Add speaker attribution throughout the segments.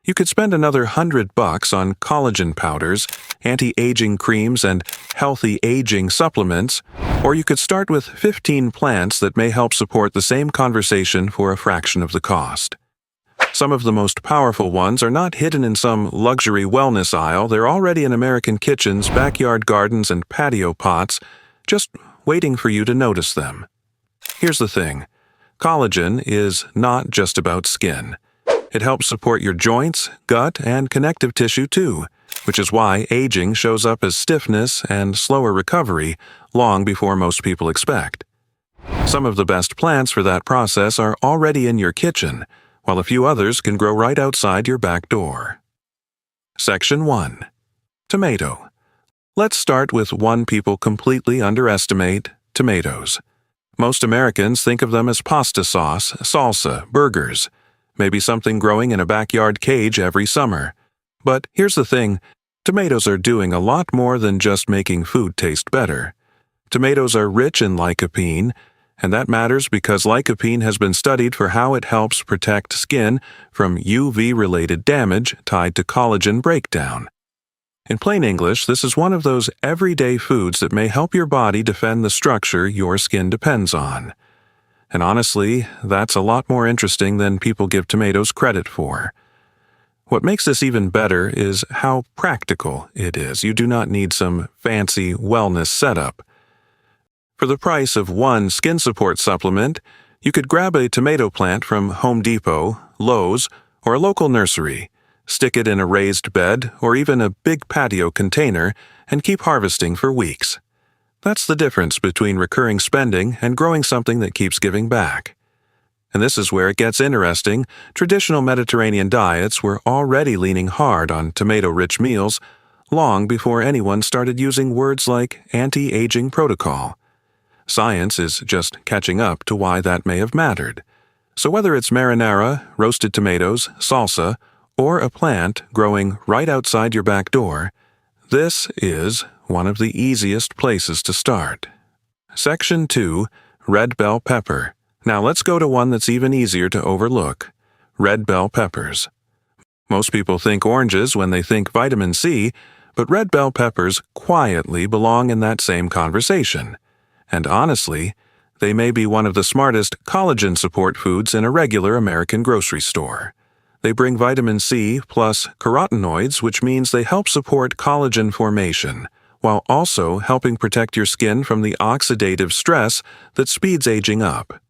Speaker 1: You could spend another $100 on collagen powders, anti-aging creams, and healthy aging supplements, or you could start with 15 plants that may help support the same conversation for a fraction of the cost. Some of the most powerful ones are not hidden in some luxury wellness aisle. They're already in American kitchens, backyard gardens, and patio pots, just waiting for you to notice them. Here's the thing. Collagen is not just about skin. It helps support your joints, gut, and connective tissue too, which is why aging shows up as stiffness and slower recovery long before most people expect. Some of the best plants for that process are already in your kitchen, while a few others can grow right outside your back door. Section 1. Tomato. Let's start with one people completely underestimate: tomatoes. Most Americans think of them as pasta sauce, salsa, burgers, maybe something growing in a backyard cage every summer. But here's the thing, tomatoes are doing a lot more than just making food taste better. Tomatoes are rich in lycopene, and that matters because lycopene has been studied for how it helps protect skin from UV-related damage tied to collagen breakdown. In plain English, this is one of those everyday foods that may help your body defend the structure your skin depends on. And honestly, that's a lot more interesting than people give tomatoes credit for. What makes this even better is how practical it is. You do not need some fancy wellness setup. For the price of one skin support supplement, you could grab a tomato plant from Home Depot, Lowe's, or a local nursery, stick it in a raised bed or even a big patio container, and keep harvesting for weeks. That's the difference between recurring spending and growing something that keeps giving back. And this is where it gets interesting. Traditional Mediterranean diets were already leaning hard on tomato-rich meals long before anyone started using words like anti-aging protocol. Science is just catching up to why that may have mattered. So whether it's marinara, roasted tomatoes, salsa, or a plant growing right outside your back door, this is one of the easiest places to start. Section 2. Red bell pepper. Now let's go to one that's even easier to overlook: red bell peppers. Most people think oranges when they think vitamin C, but red bell peppers quietly belong in that same conversation. And honestly, they may be one of the smartest collagen support foods in a regular American grocery store. They bring vitamin C plus carotenoids, which means they help support collagen formation, while also helping protect your skin from the oxidative stress that speeds aging up.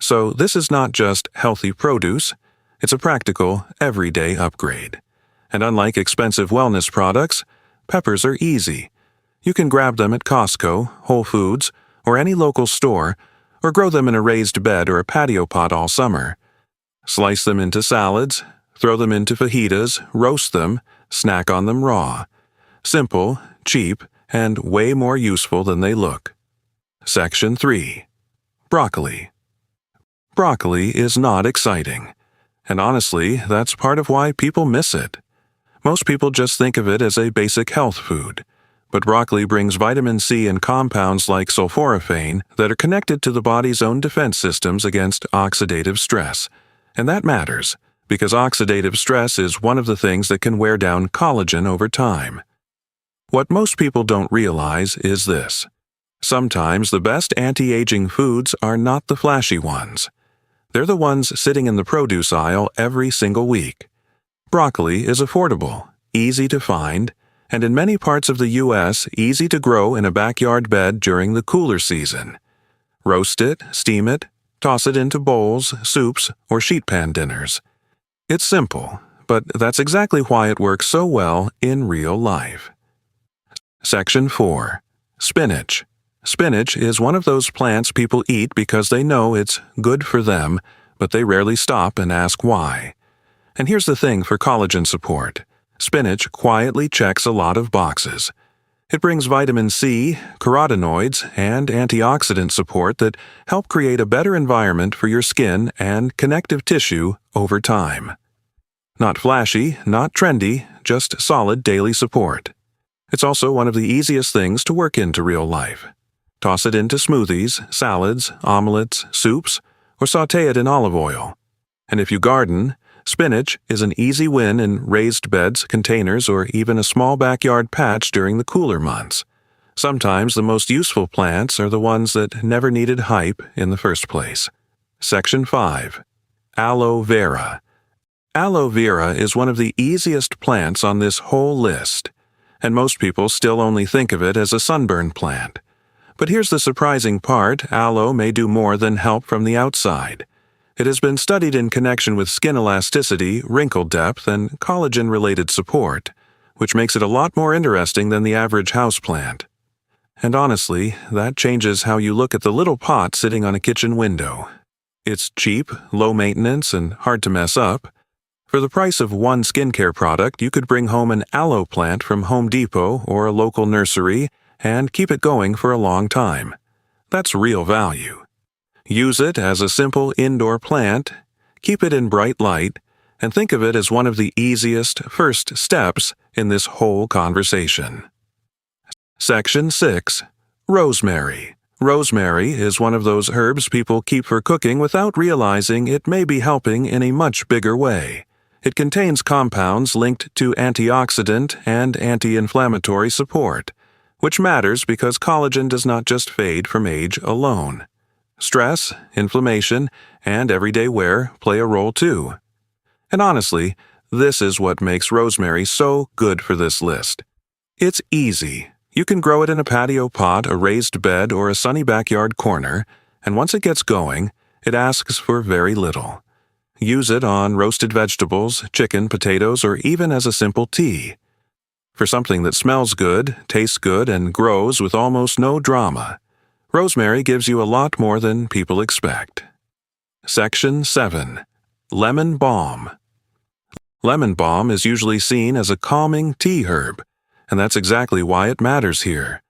Speaker 1: So this is not just healthy produce, it's a practical, everyday upgrade. And unlike expensive wellness products, peppers are easy. You can grab them at Costco, Whole Foods, or any local store, or grow them in a raised bed or a patio pot all summer. Slice them into salads, throw them into fajitas, roast them, snack on them raw. Simple, cheap, and way more useful than they look. Section 3. Broccoli. Broccoli is not exciting. And honestly, that's part of why people miss it. Most people just think of it as a basic health food. But broccoli brings vitamin C and compounds like sulforaphane that are connected to the body's own defense systems against oxidative stress. And that matters, because oxidative stress is one of the things that can wear down collagen over time. What most people don't realize is this: sometimes the best anti-aging foods are not the flashy ones. They're the ones sitting in the produce aisle every single week. Broccoli is affordable, easy to find, and in many parts of the U.S., easy to grow in a backyard bed during the cooler season. Roast it, steam it, toss it into bowls, soups, or sheet pan dinners. It's simple, but that's exactly why it works so well in real life. Section 4. Spinach. Spinach is one of those plants people eat because they know it's good for them, but they rarely stop and ask why. And here's the thing for collagen support. Spinach quietly checks a lot of boxes. It brings vitamin C, carotenoids, and antioxidant support that help create a better environment for your skin and connective tissue over time. Not flashy, not trendy, just solid daily support. It's also one of the easiest things to work into real life. Toss it into smoothies, salads, omelets, soups, or sauté it in olive oil. And if you garden, Spinach is an easy win in raised beds, containers, or even a small backyard patch during the cooler months. Sometimes the most useful plants are the ones that never needed hype in the first place. Section 5. Aloe vera. Aloe vera is one of the easiest plants on this whole list, and most people still only think of it as a sunburn plant. But here's the surprising part: aloe may do more than help from the outside. It has been studied in connection with skin elasticity, wrinkle depth, and collagen-related support, which makes it a lot more interesting than the average houseplant. And honestly, that changes how you look at the little pot sitting on a kitchen window. It's cheap, low maintenance, and hard to mess up. For the price of one skincare product, you could bring home an aloe plant from Home Depot or a local nursery and keep it going for a long time. That's real value. Use it as a simple indoor plant, keep it in bright light, and think of it as one of the easiest first steps in this whole conversation. Section 6. Rosemary. Rosemary is one of those herbs people keep for cooking without realizing it may be helping in a much bigger way. It contains compounds linked to antioxidant and anti-inflammatory support, which matters because collagen does not just fade from age alone. Stress, inflammation, and everyday wear play a role too. And honestly, this is what makes rosemary so good for this list. It's easy. You can grow it in a patio pot, a raised bed, or a sunny backyard corner, and once it gets going, it asks for very little. Use it on roasted vegetables, chicken, potatoes, or even as a simple tea. For something that smells good, tastes good, and grows with almost no drama, rosemary gives you a lot more than people expect. Section 7. Lemon balm. Lemon balm is usually seen as a calming tea herb, and that's exactly why it matters here.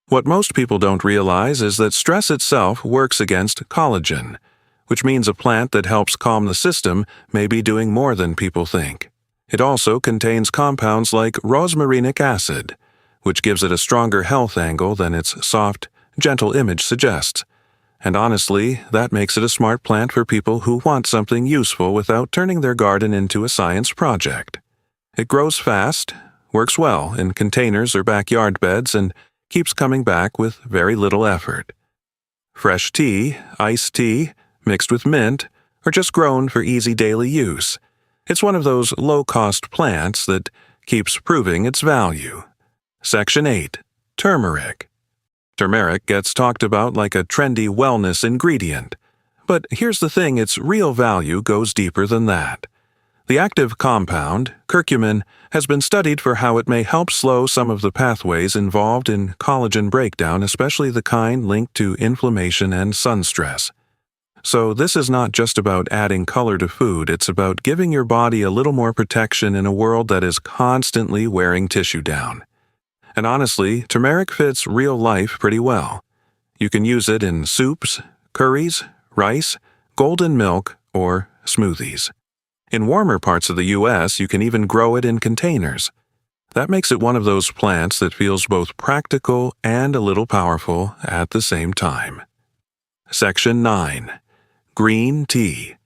Speaker 1: What most people don't realize is that stress itself works against collagen, which means a plant that helps calm the system may be doing more than people think. It also contains compounds like rosmarinic acid, which gives it a stronger health angle than its soft, gentle image suggests. And honestly, that makes it a smart plant for people who want something useful without turning their garden into a science project. It grows fast, works well in containers or backyard beds, and keeps coming back with very little effort. Fresh tea, iced tea, mixed with mint, or just grown for easy daily use. It's one of those low-cost plants that keeps proving its value. Section 8. Turmeric. Turmeric gets talked about like a trendy wellness ingredient. But here's the thing, its real value goes deeper than that. The active compound, curcumin, has been studied for how it may help slow some of the pathways involved in collagen breakdown, especially the kind linked to inflammation and sun stress. So this is not just about adding color to food, it's about giving your body a little more protection in a world that is constantly wearing tissue down. And honestly, turmeric fits real life pretty well. You can use it in soups, curries, rice, golden milk, or smoothies. In warmer parts of the U.S., you can even grow it in containers. That makes it one of those plants that feels both practical and a little powerful at the same time. Section 9. Green tea.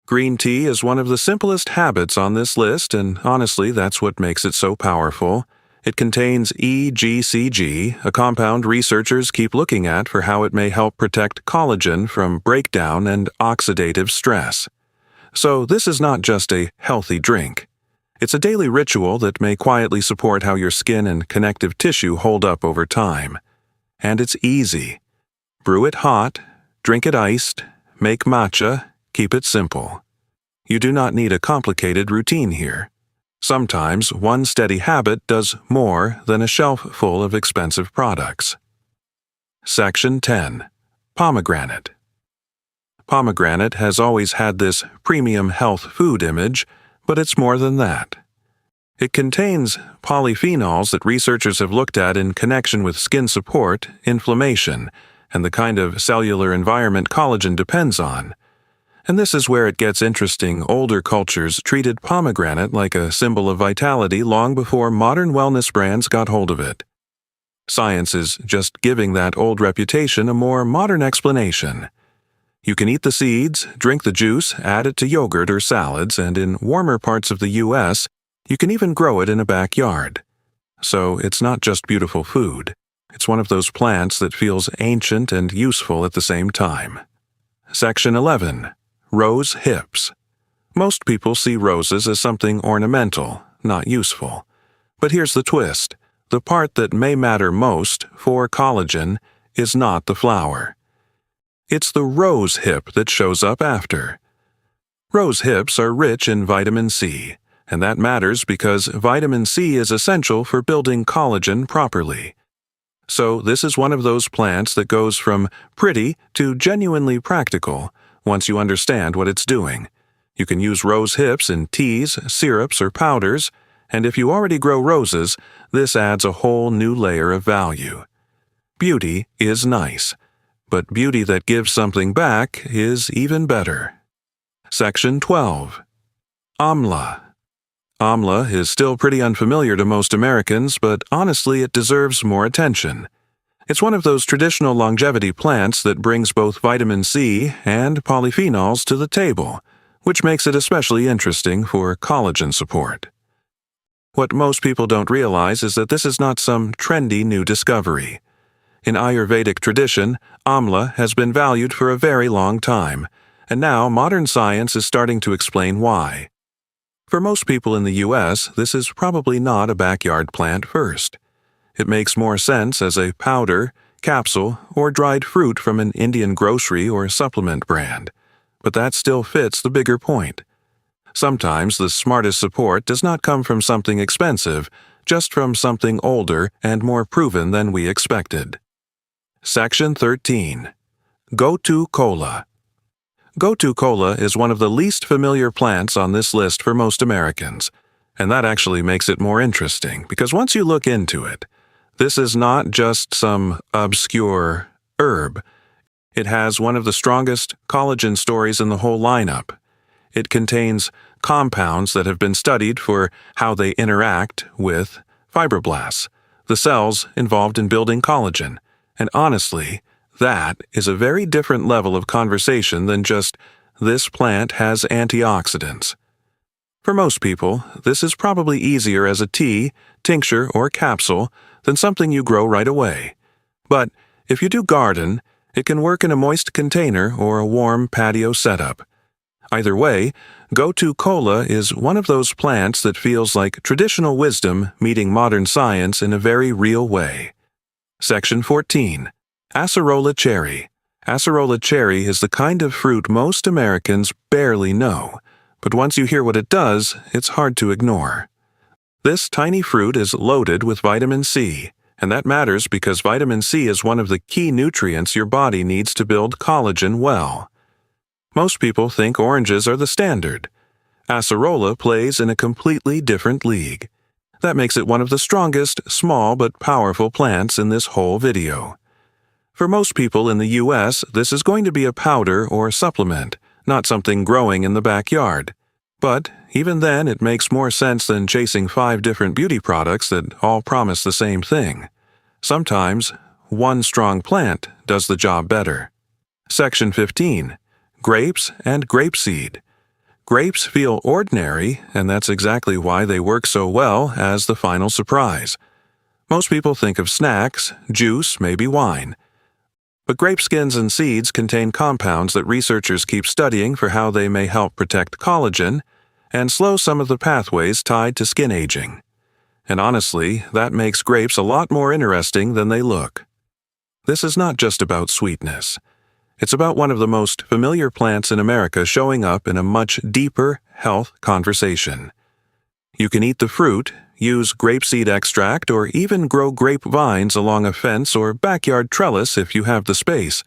Speaker 1: Green tea is one of the simplest habits on this list, and honestly, that's what makes it so powerful. It contains EGCG, a compound researchers keep looking at for how it may help protect collagen from breakdown and oxidative stress. So this is not just a healthy drink. It's a daily ritual that may quietly support how your skin and connective tissue hold up over time. And it's easy. Brew it hot, drink it iced, make matcha, keep it simple. You do not need a complicated routine here. Sometimes one steady habit does more than a shelf full of expensive products. Section 10. Pomegranate. Pomegranate has always had this premium health food image, but it's more than that. It contains polyphenols that researchers have looked at in connection with skin support, inflammation, and the kind of cellular environment collagen depends on. And this is where it gets interesting. Older cultures treated pomegranate like a symbol of vitality long before modern wellness brands got hold of it. Science is just giving that old reputation a more modern explanation. You can eat the seeds, drink the juice, add it to yogurt or salads, and in warmer parts of the U.S., you can even grow it in a backyard. So it's not just beautiful food. It's one of those plants that feels ancient and useful at the same time. Section 11. Rose hips. Most people see roses as something ornamental, not useful. But here's the twist. The part that may matter most for collagen is not the flower. It's the rose hip that shows up after. Rose hips are rich in vitamin C, and that matters because vitamin C is essential for building collagen properly. So this is one of those plants that goes from pretty to genuinely practical once you understand what it's doing. You can use rose hips in teas, syrups, or powders, and if you already grow roses, this adds a whole new layer of value. Beauty is nice, but beauty that gives something back is even better. Section 12. Amla. Amla is still pretty unfamiliar to most Americans, but honestly it deserves more attention. It's one of those traditional longevity plants that brings both vitamin C and polyphenols to the table, which makes it especially interesting for collagen support. What most people don't realize is that this is not some trendy new discovery. In Ayurvedic tradition, amla has been valued for a very long time, and now modern science is starting to explain why. For most people in the U.S., this is probably not a backyard plant first. It makes more sense as a powder, capsule, or dried fruit from an Indian grocery or supplement brand. But that still fits the bigger point. Sometimes the smartest support does not come from something expensive, just from something older and more proven than we expected. Section 13. Gotu kola. Gotu kola is one of the least familiar plants on this list for most Americans, and that actually makes it more interesting because once you look into it, this is not just some obscure herb. It has one of the strongest collagen stories in the whole lineup. It contains compounds that have been studied for how they interact with fibroblasts, the cells involved in building collagen, and honestly, that is a very different level of conversation than just, this plant has antioxidants. For most people, this is probably easier as a tea, tincture, or capsule than something you grow right away. But if you do garden, it can work in a moist container or a warm patio setup. Either way, Gotu kola is one of those plants that feels like traditional wisdom meeting modern science in a very real way. Section 14. Acerola cherry. Acerola cherry is the kind of fruit most Americans barely know, but once you hear what it does, it's hard to ignore. This tiny fruit is loaded with vitamin C, and that matters because vitamin C is one of the key nutrients your body needs to build collagen well. Most people think oranges are the standard. Acerola plays in a completely different league. That makes it one of the strongest, small but powerful plants in this whole video. For most people in the U.S., this is going to be a powder or supplement, not something growing in the backyard. But even then, it makes more sense than chasing 5 different beauty products that all promise the same thing. Sometimes, one strong plant does the job better. Section 15. Grapes and grapeseed. Grapes feel ordinary, and that's exactly why they work so well as the final surprise. Most people think of snacks, juice, maybe wine. But grape skins and seeds contain compounds that researchers keep studying for how they may help protect collagen and slow some of the pathways tied to skin aging. And honestly, that makes grapes a lot more interesting than they look. This is not just about sweetness. It's about one of the most familiar plants in America showing up in a much deeper health conversation. You can eat the fruit, use grapeseed extract, or even grow grapevines along a fence or backyard trellis if you have the space.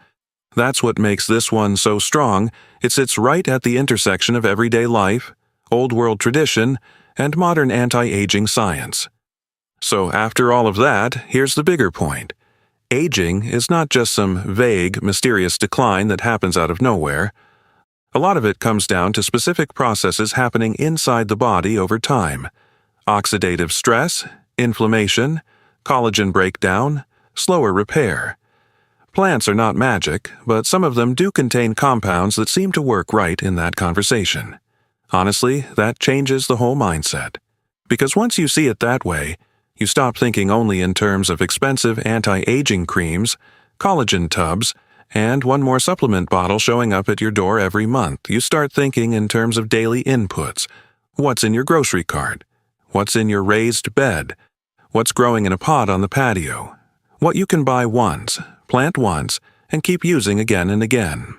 Speaker 1: That's what makes this one so strong. It sits right at the intersection of everyday life, old world tradition, and modern anti-aging science. So after all of that, here's the bigger point. Aging is not just some vague, mysterious decline that happens out of nowhere. A lot of it comes down to specific processes happening inside the body over time. Oxidative stress, inflammation, collagen breakdown, slower repair. Plants are not magic, but some of them do contain compounds that seem to work right in that conversation. Honestly, that changes the whole mindset. Because once you see it that way, you stop thinking only in terms of expensive anti-aging creams, collagen tubs, and one more supplement bottle showing up at your door every month. You start thinking in terms of daily inputs. What's in your grocery cart? What's in your raised bed? What's growing in a pot on the patio? What you can buy once, plant once, and keep using again and again.